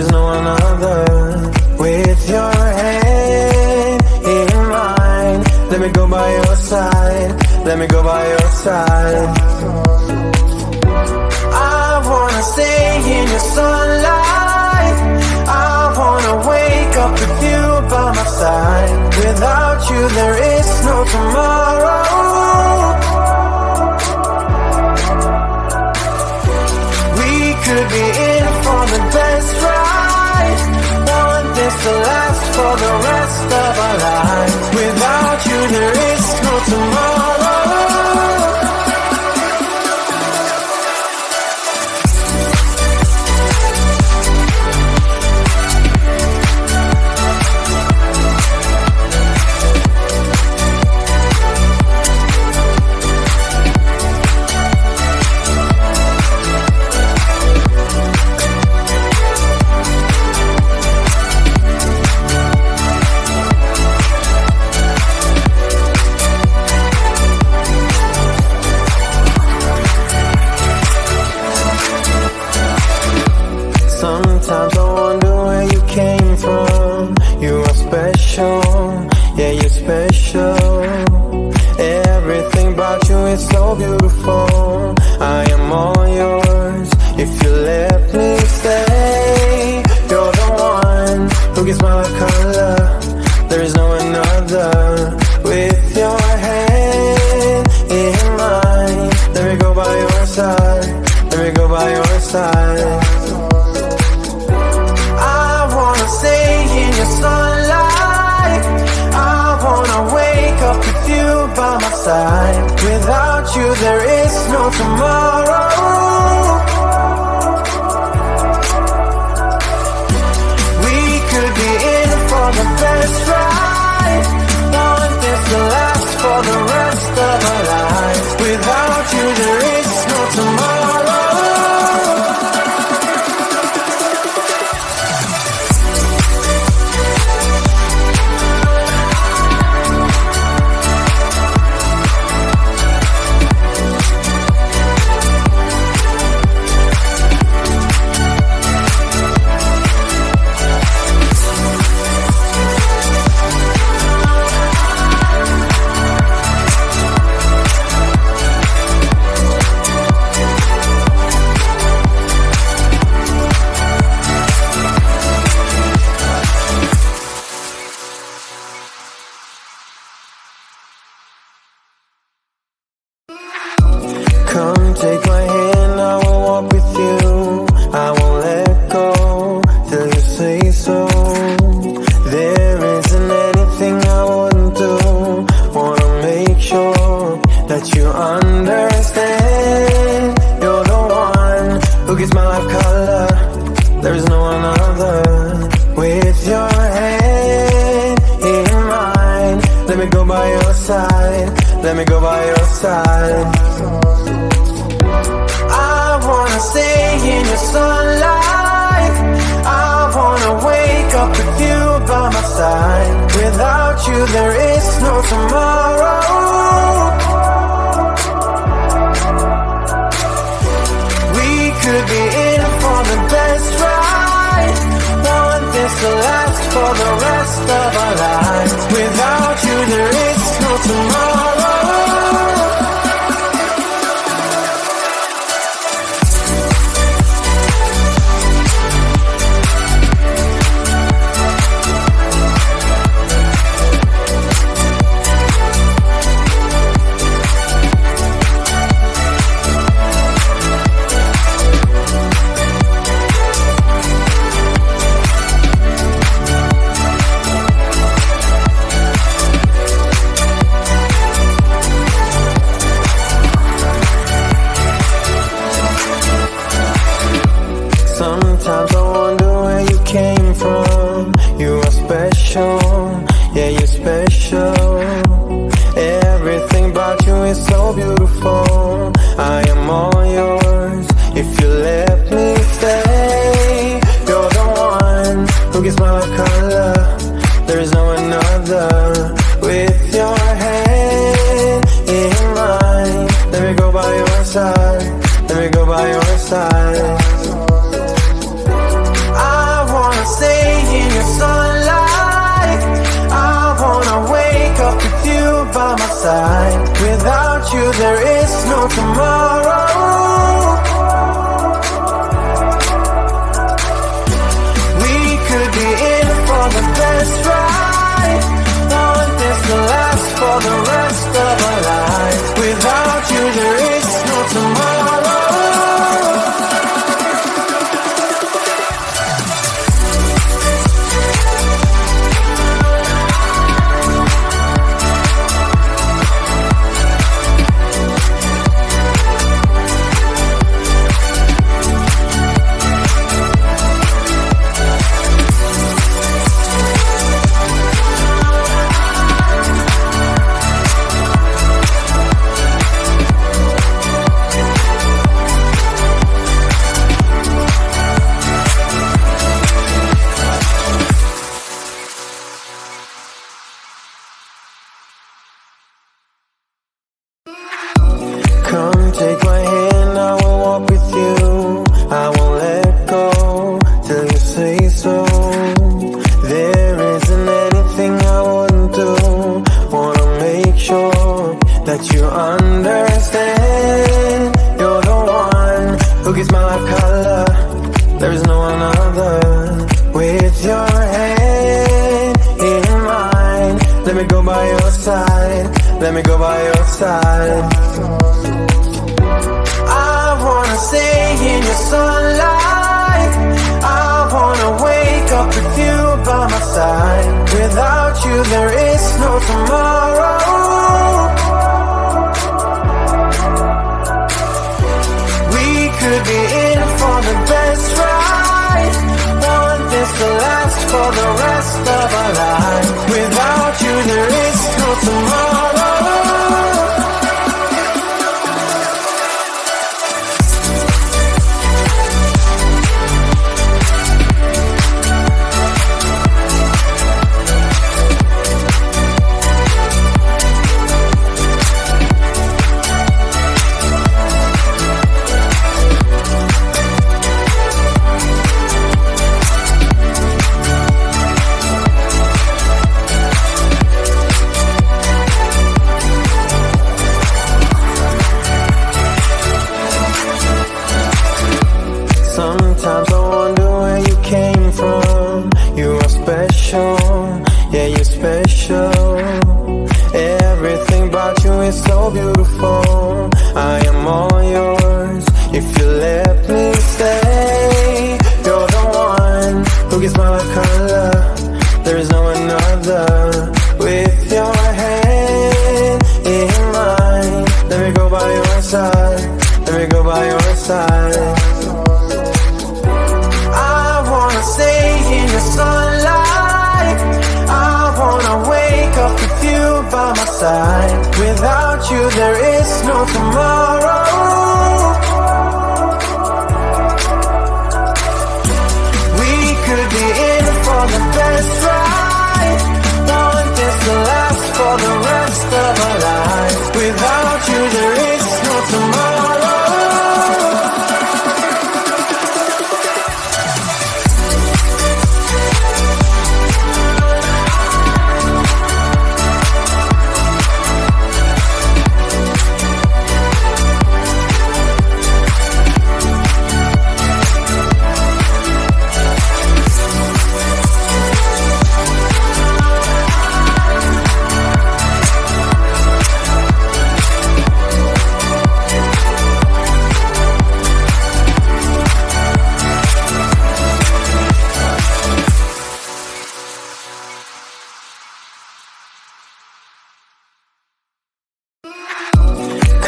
is no another. With your hand in mine, let me go by your side. Let me go by your side. I wanna stay in your sunlight. I wanna wake up with you by my side. Without you there is no tomorrow. We could be in for the best ride. Want this to last for the rest of our lives. Without you there is no tomorrow. Sometimes I wonder where you came from. You are special, yeah, you're special. Everything about you is so beautiful. I am all yours if you let me stay. You're the one who gives my life color. There is no another. With your hand in mine, let me go by your side. Let me go by your side. Sunlight, I wanna wake up with you by my side. Without you there is no tomorrow. We could be in for the best ride. Want this to last for the rest of our lives. Without you there is no tomorrow. Come take my hand, I will walk with you. I won't let go till you say so. There isn't anything I wouldn't do. Wanna make sure that you understand. You're the one who gives my life color. There is no another. With your hand in mine, let me go by your side. Let me go by your side. I wanna stay in your sunlight. I wanna wake up with you by my side. Without you there is no tomorrow. We could be in for the best ride. Want this to last for the rest of our lives. Without you there is no tomorrow. Sometimes I wonder where you came from. You are special, yeah, you're special. Everything about you is so beautiful. I am all yours if you let me stay. You're the one who gives my life color. There is no another. With your hand in mine, let me go by your side. Let me go by your side. I there is no tomorrow. We could be in for the best ride. Want this to last for the rest of our lives. Without you there is no tomorrow. Come take my hand, I will walk with you. I won't let go till you say so. There isn't anything I wouldn't do. Wanna make sure that you understand. You're the one who gives my life color. There is no another. With your hand in mine, let me go by your side. Let me go by your side. Stay in your sunlight. I wanna wake up with you by my side. Without you there is no tomorrow. We could be in for the best ride. Want this to last for the rest of our lives. Without you there is no tomorrow. Sometimes I wonder where you came from. You are special, yeah, you're special. Everything about you is so beautiful. I am all yours if you let me stay. You're the one who gives my life color. There is no another. With your hand in mine, let me go by your side. Let me go by your side. Stay in the sunlight. I wanna wake up with you by my side. Without you there is no tomorrow. We could be in for the best ride. Want this to last for the rest of our lives. Without you there is no tomorrow.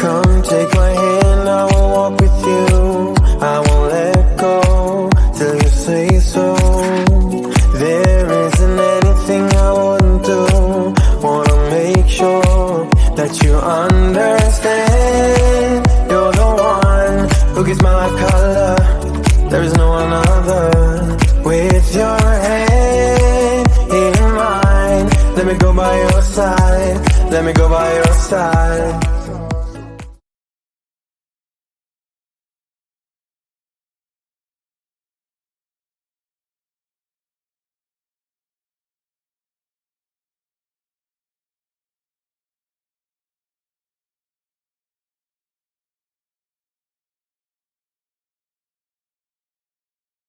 Come take my hand, I will walk with you. I won't let go till you say so. There isn't anything I wouldn't do. Wanna make sure that you understand. You're the one who gives my life color. There is no another. With your hand in mine, let me go by your side. Let me go by your side.